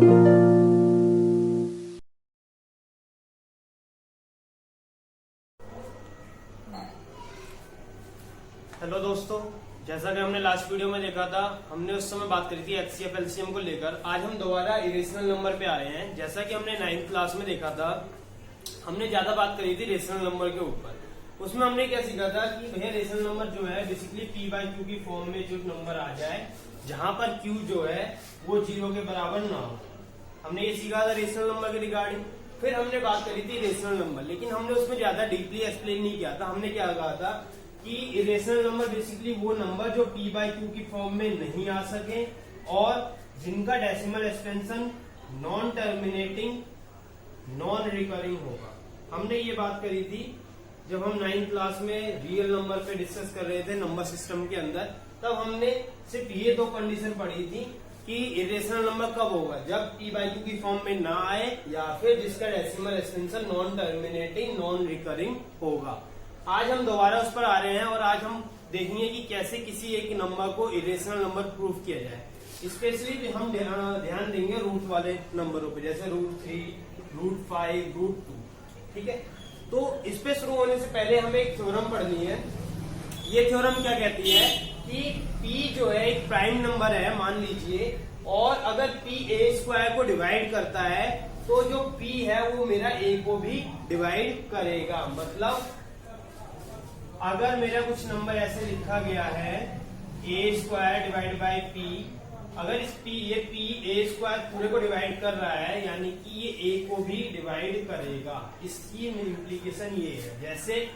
Hello दोस्तों, जैसा कि हमने लास्ट वीडियो में देखा था, हमने उस समय बात करी थी एचसीएफ एलसीएम को लेकर। आज हम दोबारा इरेशनल नंबर पे आए हैं। जैसा कि हमने 9th क्लास में देखा था, हमने ज्यादा बात करी थी रेशनल नंबर के ऊपर। उसमें हमने क्या सीखा था कि भैया रेशनल नंबर जो है बेसिकली पी बाई क्यू की फॉर्म में जो नंबर आ जाए, जहां पर क्यू जो है वो 0 के बराबर ना हो। हमने ये सीखा था रेशनल नंबर के रिगार्डिंग। फिर हमने बात करी थी रेशनल नंबर, लेकिन हमने उसमें ज्यादा डीपली एक्सप्लेन नहीं किया था। हमने क्या कहा था कि इरेशनल नंबर बेसिकली वो नंबर जो पी बाई क्यू की फॉर्म में नहीं आ सके और जिनका decimal extension non terminating non recurring होगा। हमने ये बात करी थी जब हम 9th क्लास में रियल नंबर पे डिस्कस कर रहे थे नंबर सिस्टम के अंदर। तब हमने सिर्फ ये दो कंडीशन पढ़ी थी कि इरेशनल नंबर कब होगा, जब पी बाई क्यू की फॉर्म में ना आए या फिर जिसका decimal extension non terminating non recurring होगा। आज हम दोबारा उस पर आ रहे हैं और आज हम देखेंगे कि कैसे किसी एक नंबर को इरेशनल नंबर प्रूफ किया जाए। स्पेशली हम ध्यान देंगे रूट वाले नंबरों पे, जैसे √3, √5, √2। ठीक है, तो इस पे शुरू होने से पहले हमें एक थ्योरम पढ़नी है। ये थ्योरम क्या कहती है कि p जो है एक प्राइम नंबर है मान लीजिए, और अगर p a² को डिवाइड करता है तो जो p है वो मेरा a को भी डिवाइड करेगा। मतलब अगर मेरा कुछ नंबर ऐसे लिखा गया है a² डिवाइड बाई p, अगर इस ये p a² पूरे को डिवाइड कर रहा है यानी कि ये a को भी डिवाइड करेगा। इसकी इम्प्लीकेशन ये है, जैसे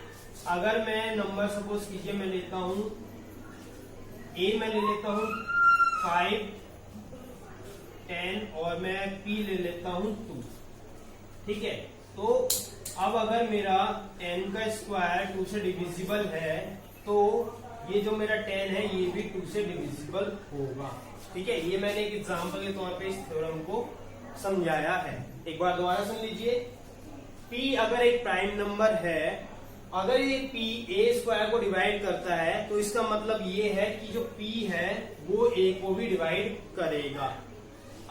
अगर मैं नंबर सपोज कीजिए मैं लेता हूं a, मैं ले लेता हूं 5, 10 और मैं p ले लेता हूं 2। ठीक है, तो अब अगर मेरा 10 का स्क्वायर 2 से डिविजिबल है तो ये जो मेरा 10 है ये भी 2 से डिविजिबल होगा। ठीक है, ये मैंने एक एग्जांपल के तौर पे इस थ्योरम को समझाया है। एक बार दोबारा सुन लीजिए। p अगर एक प्राइम नंबर है, अगर ये p a² को डिवाइड करता है तो इसका मतलब ये है कि जो p है वो a को भी डिवाइड करेगा।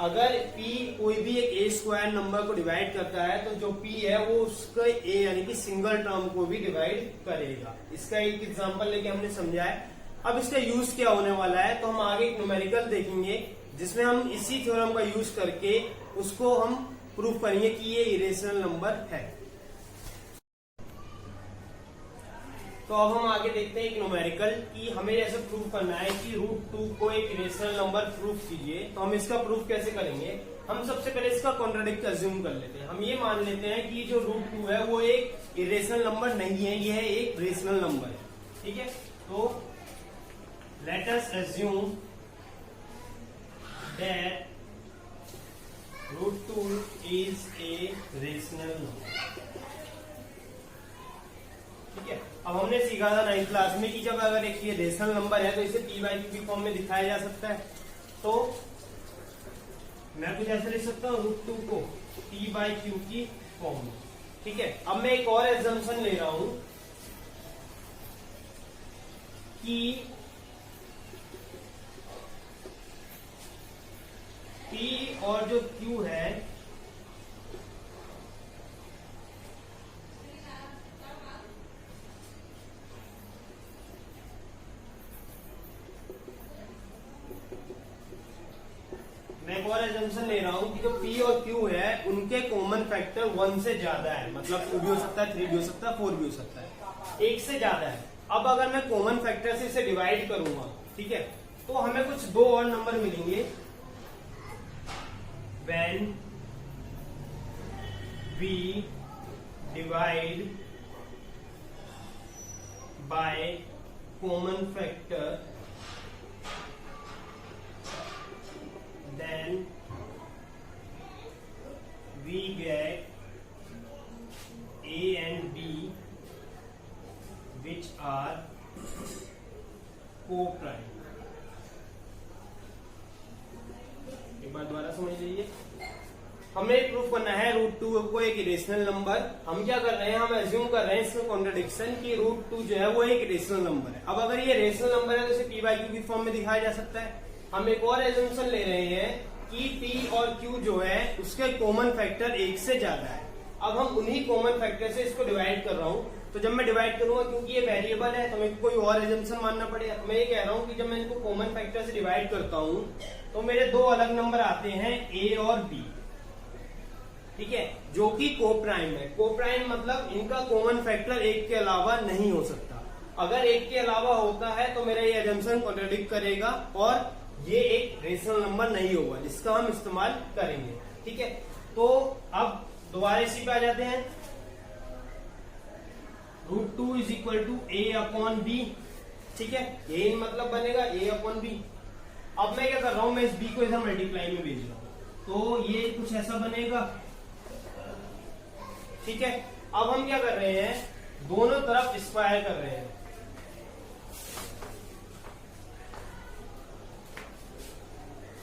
अगर p कोई भी एक a² नंबर को डिवाइड करता है तो जो p है वो उसका a यानी कि सिंगल टर्म को भी डिवाइड करेगा। इसका एक एग्जांपल लेके हमने समझाया। अब इसका यूज क्या होने वाला है, तो हम आगे एक न्यूमेरिकल देखेंगे जिसमें हम इसी थ्योरम का यूज करके उसको हम प्रूफ करेंगे कि ये इरेशनल नंबर है। तो अब हम आगे देखते हैं एक न्यूमेरिकल कि हमें ऐसे प्रूफ करना है कि √2 को एक इरेशनल नंबर प्रूफ कीजिए। तो हम इसका प्रूफ कैसे करेंगे, हम सबसे पहले इसका कॉन्ट्राडिक्ट अज्यूम कर लेते हैं। हम ये मान लेते हैं कि जो √2 है वो एक इरेशनल नंबर नहीं है, ये है एक रेशनल नंबर है। ठीक है, तो let us assume that √2 is a rational number. ठीक है, अब हमने सीखा था 9th क्लास में कि जब अगर एक ये रेशनल नंबर है तो इसे पी बाई क्यू की फॉर्म में दिखाया जा सकता है। तो मैं कुछ ऐसे लिख सकता हूँ √2 को पी बाई क्यू की फॉर्म में। ठीक है, अब मैं एक और एग्जाम्पशन ले रहा हूं कि p और जो q है मैं एक और एजम्पशन ले रहा हूं कि जो p और q है उनके कॉमन फैक्टर 1 से ज्यादा है। मतलब 2 भी हो सकता है, 3 भी हो सकता है, 4 भी हो सकता है, 1 से ज्यादा है। अब अगर मैं कॉमन फैक्टर से इसे डिवाइड करूंगा, ठीक है, तो हमें कुछ दो और नंबर मिलेंगे। when we divide by common factor then we get a and b which are co-prime। एक बार दोबारा समझ लीजिए, हमें प्रूफ करना है √2 को एक इरेशनल नंबर। हम क्या कर रहे हैं, हम एज्यूम कर रहे हैं इसमें कॉन्ट्रडिक्शन कि √2 जो है वो एक इरेशनल नंबर है। अब अगर ये रेशनल नंबर है तो इसे p/q की फॉर्म में दिखाया जा सकता है। हम एक और एज्यूमशन ले रहे हैं कि P और Q जो है उसके कॉमन फैक्टर 1 से ज्यादा है। अब हम उन्हीं कॉमन फैक्टर से इसको डिवाइड कर रहा हूँ। तो जब मैं डिवाइड करूंगा, क्योंकि ये वेरिएबल है तो मेरे को कोई और एजम्पशन मानना पड़ेगा। मैं ये कह रहा हूँ कि जब मैं इनको कॉमन फैक्टर से डिवाइड करता हूँ तो मेरे दो अलग नंबर आते हैं A और B, ठीक है, जो कि कोप्राइम है। कोप्राइम मतलब इनका कॉमन फैक्टर 1 के अलावा नहीं हो सकता। अगर 1 के अलावा होता है तो मेरा ये एजम्पशन कॉन्ट्रडिक्ट करेगा और ये एक रेशनल नंबर नहीं होगा जिसका हम इस्तेमाल करेंगे, ठीक है। तो अब दोबारा इसी पे आ जाते हैं। √2 इज इक्वल टू A/B, ठीक है, यही मतलब बनेगा A/B। अब मैं क्या कर रहा हूं, मैं इस B को इधर मल्टीप्लाई में भेज रहा हूं, तो ये कुछ ऐसा बनेगा, ठीक है। अब हम क्या कर रहे हैं, दोनों तरफ स्क्वायर कर रहे हैं।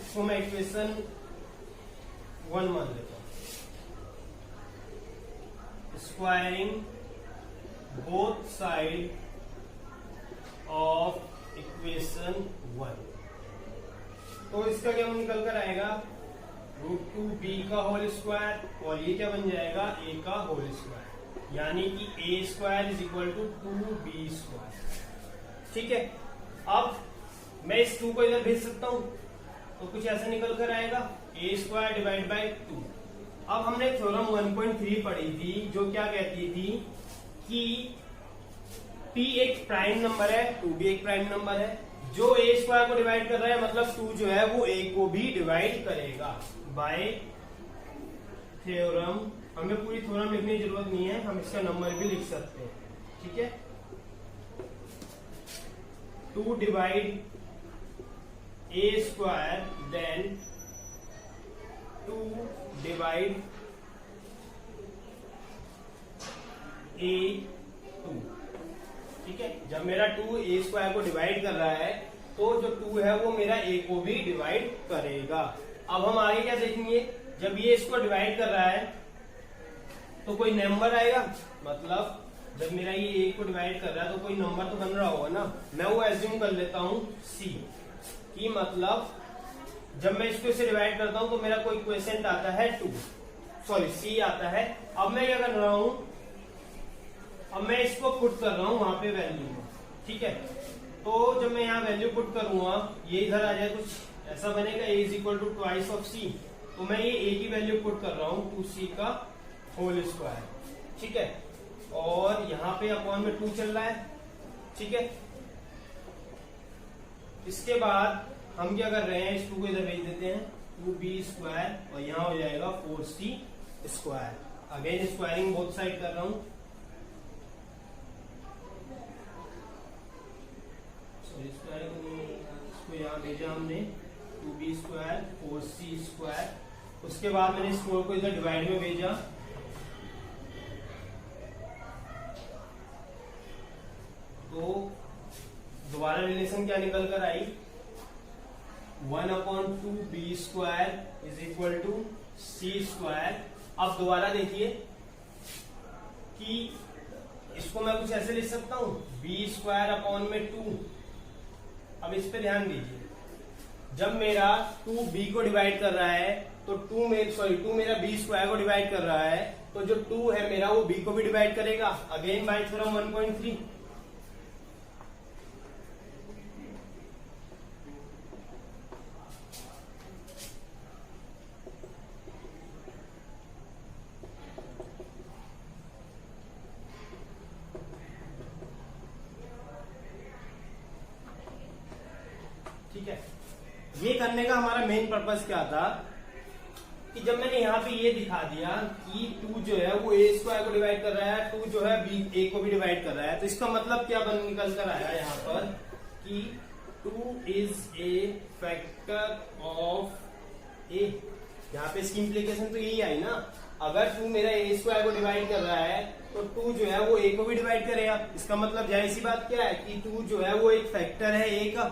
इसको मैं इक्वेशन 1 मान लेता हूं। Squaring both side of equation 1, तो इसका क्या निकल कर आएगा, √2b का होल स्क्वायर, और ये क्या बन जाएगा, a का होल स्क्वायर, यानी कि a² is equal to 2b², ठीक है। अब मैं इस 2 को इधर भेज सकता हूं, तो कुछ ऐसा निकल कर आएगा a² डिवाइड बाई 2। अब हमने थ्योरम 1.3 पढ़ी थी जो क्या कहती थी कि P एक प्राइम नंबर है, 2b एक प्राइम नंबर है, जो a² को डिवाइड कर रहा है, मतलब 2 जो है वो a को भी डिवाइड करेगा बाय थ्योरम। हमें पूरी थ्योरम लिखने की जरूरत नहीं है, हम इसका नंबर भी लिख सकते हैं, ठीक है। 2 divide a² then 2 divide a2, ठीक है। जब मेरा 2 a² को डिवाइड कर रहा है तो जो 2 है वो मेरा a को भी डिवाइड करेगा। अब हम आगे क्या देखेंगे, जब ये इसको डिवाइड कर रहा है तो कोई नंबर आएगा, मतलब जब मेरा ये a को डिवाइड कर रहा है तो कोई नंबर तो बन रहा होगा ना। मैं वो एज्यूम कर लेता हूं c की, मतलब जब मैं इसको इसे डिवाइड करता हूं तो मेरा कोई क्वेश्चन आता है c आता है। अब मैं क्या कर रहा हूं, अब मैं इसको पुट कर रहा हूं वहां पे वैल्यू में, ठीक है। तो जब मैं यहाँ वैल्यू पुट करूंगा, ये इधर आ जाए, कुछ ऐसा बनेगा a is equal to twice of c। तो मैं ये a की वैल्यू पुट कर रहा हूं 2c का होल स्क्वायर, ठीक है, और यहाँ पे अपॉन में 2 चल रहा है, ठीक है। इसके बाद हम क्या कर रहे हैं, इस 2 को इधर भेज देते हैं, 2b² और यहाँ हो जाएगा 4c²। Again squaring both side कर रहा हूं, इसको यहाँ भेजा हमने 2b² 4c²। उसके बाद मैंने इस 4 को इधर डिवाइड में भेजा, तो दोबारा रिलेशन क्या निकल कर आई, 1/2b² is equal to c²। अब दोबारा देखिए कि इसको मैं कुछ ऐसे लिख सकता हूं, b²/2। अब इस पे ध्यान दीजिए, जब मेरा 2b को डिवाइड कर रहा है तो 2 मेरा b² को डिवाइड कर रहा है, तो जो 2 है मेरा वो b को भी डिवाइड करेगा, अगेन बाय थ्योरम 1.3। ठीक है, ये करने का हमारा मेन पर्पस क्या था कि जब मैंने यहाँ पे ये दिखा दिया कि 2 जो है वो a² को डिवाइड कर रहा है, 2 जो है a को भी डिवाइड कर रहा है, तो इसका मतलब क्या निकल कर आया यहाँ पर कि 2 is a factor of a। यहाँ पे इसकी इम्प्लीकेशन तो यही आई ना, अगर 2 मेरा a² को डिवाइड कर रहा है तो 2 जो है वो a को भी डिवाइड करेगा। इसका मतलब जाहिर सी बात क्या है कि 2 जो है वो एक फैक्टर है a का।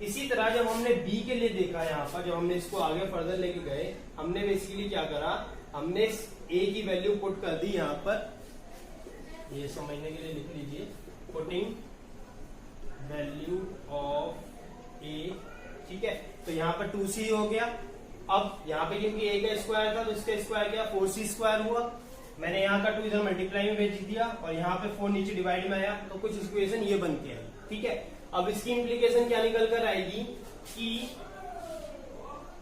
इसी तरह जब हमने b के लिए देखा, यहाँ पर जब हमने इसको आगे फर्दर लेके गए, हमने बेसिकली क्या करा, हमने a की वैल्यू पुट कर दी यहाँ पर, ये समझने के लिए लिख लीजिए, पुटिंग वैल्यू ऑफ a, ठीक है। तो यहाँ पर 2c हो गया, अब यहाँ पे क्योंकि a का स्क्वायर था तो इसका स्क्वायर क्या 4c स्क्वायर हुआ। मैंने यहाँ का 2 इधर मल्टीप्लाई में भेज दिया और यहाँ पे 4 नीचे डिवाइड में आया, तो कुछ इक्वेशन ये बन के आई। ठीक है, अब इसकी इम्प्लीकेशन क्या निकल कर आएगी कि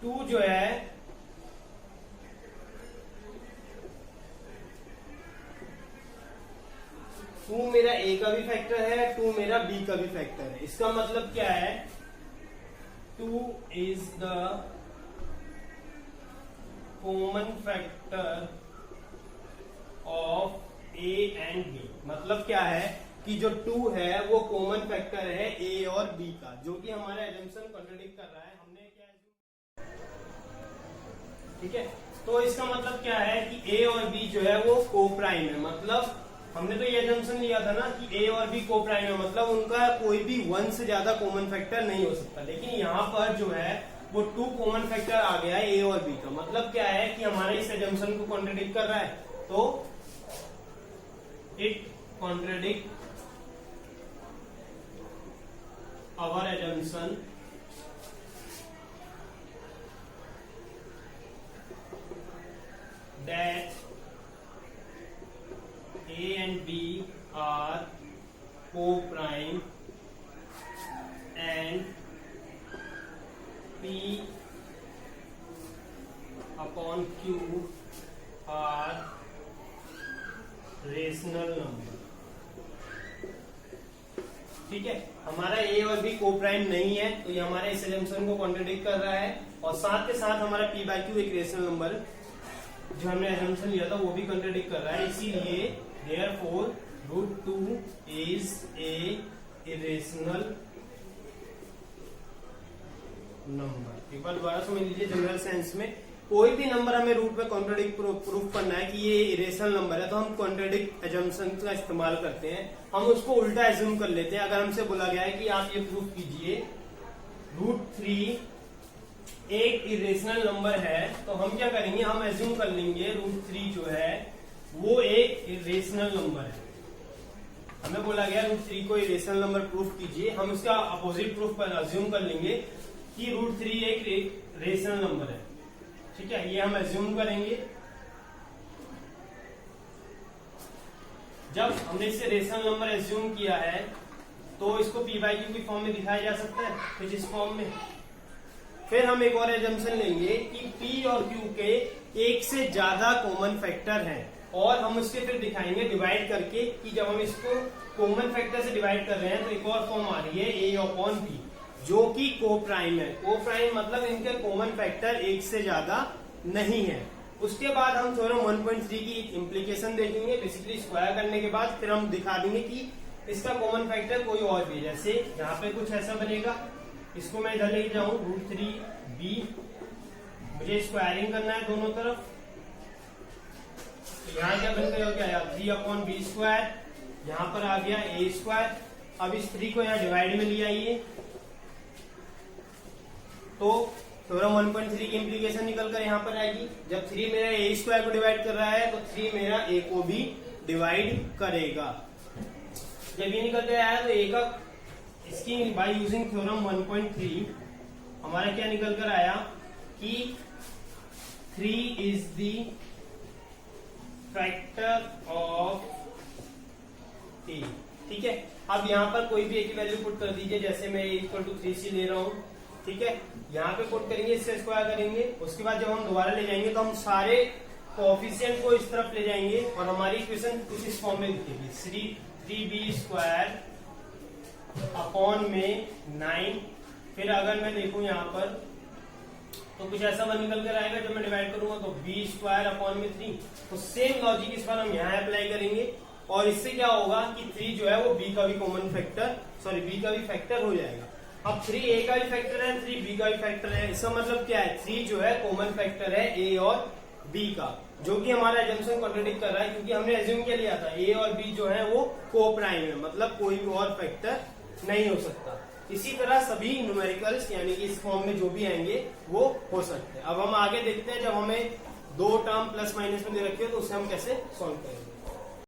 2 जो है टू मेरा a का भी फैक्टर है, 2 मेरा b का भी फैक्टर है। इसका मतलब क्या है, 2 is the common factor of a and b। मतलब क्या है कि जो 2 है वो कॉमन फैक्टर है a और b का, जो कि हमारा एजम्पशन कॉन्ट्रडिक्ट कर रहा है। हमने क्या, ठीक है, तो इसका मतलब क्या है कि a और b जो है वो को प्राइम है। मतलब हमने तो ये एजम्पशन लिया था ना कि a और b को प्राइम है, मतलब उनका कोई भी 1 से ज्यादा कॉमन फैक्टर नहीं हो सकता। लेकिन यहाँ पर जो है वो 2 कॉमन फैक्टर आ गया है a और b का। मतलब क्या है कि हमारे इस एजम्पशन को कॉन्ट्रडिक्ट कर रहा है, तो it contradict our assumption that A and B are co-prime and P upon Q are rational number। ठीक है, हमारा a और b को प्राइम नहीं है, तो ये हमारे इस एजम्पशन को कॉन्ट्रडिक्ट कर रहा है। और साथ के साथ हमारा p बाई क्यू एक रेशनल नंबर जो हमने एजम्पशन लिया था वो भी कॉन्ट्रडिक्ट कर रहा है। इसीलिए therefore √2 is a irrational number. एक बार दोबारा समझ लीजिए, जनरल सेंस में कोई भी नंबर हमें रूट में कॉन्ट्रडिक्ट प्रूफ करना है कि ये इरेशनल नंबर है, तो हम कॉन्ट्रडिक्ट एजम्पशन का इस्तेमाल करते हैं। हम उसको उल्टा एज्यूम कर लेते हैं। अगर हमसे बोला गया है कि आप ये प्रूफ कीजिए √3 एक इरेशनल नंबर है, तो हम क्या करेंगे, हम एज्यूम कर लेंगे √3 जो है वो एक इरेशनल नंबर है। हमें बोला गया √3 को इरेशनल नंबर प्रूफ कीजिए, हम इसका अपोजिट प्रूफ पर एज्यूम कर लेंगे कि √3 एक रेशनल नंबर है। ठीक है, ये हम एज्यूम करेंगे। जब हमने इसे रेशनल नंबर एज्यूम किया है तो इसको p बाई क्यू की फॉर्म में दिखाया जा सकता है, कुछ इस फॉर्म में। फिर हम एक और एजम्पशन लेंगे कि p और q के एक से ज्यादा कॉमन फैक्टर हैं, और हम उसके फिर दिखाएंगे डिवाइड करके कि जब हम इसको कॉमन फैक्टर से डिवाइड कर रहे हैं तो एक और फॉर्म आ रही है a अपॉन p, जो कि को प्राइम है। को प्राइम मतलब इनके कॉमन फैक्टर एक से ज्यादा नहीं है। उसके बाद हम थ्योरम 1.3 की इम्प्लीकेशन देखेंगे। बेसिकली स्क्वायर करने के बाद फिर हम दिखा देंगे कि इसका कॉमन फैक्टर कोई और भी, जैसे यहाँ पे कुछ ऐसा बनेगा, इसको मैं इधर लेके जाऊं √3b, मुझे स्क्वायरिंग करना है दोनों तरफ, तो यहाँ क्या बन गया, क्या आया 3/b², यहाँ पर आ गया a²। अब इस 3 को यहाँ डिवाइड में ले आइए, तो थ्योरम 1.3 की इम्प्लीकेशन निकल कर यहाँ पर आएगी। जब 3 मेरा a² को डिवाइड कर रहा है तो 3 मेरा a को भी डिवाइड करेगा। जब ये निकल कर आया तो a का इसकी बाय यूजिंग थ्योरम 1.3 हमारा क्या निकल कर आया कि 3 is the factor of a। ठीक है, अब यहाँ पर कोई भी एक वैल्यू पुट कर दीजिए, जैसे मैं a=3c ले रहा हूँ। ठीक है, यहाँ पे पुट करेंगे, इससे स्क्वायर करेंगे। उसके बाद जब हम दोबारा ले जाएंगे तो हम सारे कोएफिशिएंट को इस तरफ ले जाएंगे और हमारी इक्वेशन कुछ इस फॉर्म में दिखेगी, 3b² अपॉन में 9। फिर अगर मैं देखूं यहाँ पर तो कुछ ऐसा निकल कर आएगा, जब मैं डिवाइड करूंगा तो b² अपॉन में 3। तो सेम लॉजिक इस बार हम यहाँ अप्लाई करेंगे, और इससे क्या होगा कि 3 जो है वो b का भी कॉमन फैक्टर, b का भी फैक्टर हो जाएगा। अब 3 a का भी फैक्टर है, 3 b का भी फैक्टर है। इसका मतलब क्या है, 3 जो है कॉमन फैक्टर है a और b का, जो कि हमारा एजम्पशन कॉन्ट्रडिक्ट कर रहा है, क्योंकि हमने एज्यूम क्या लिया था, a और b जो है वो को प्राइम है, मतलब कोई भी और फैक्टर नहीं हो सकता। इसी तरह सभी न्यूमेरिकल्स यानी कि इस फॉर्म में जो भी आएंगे वो हो सकते हैं। अब हम आगे देखते हैं, जब हमें 2 टर्म प्लस माइनस में दे रखी हो तो उसे हम कैसे सॉल्व करेंगे।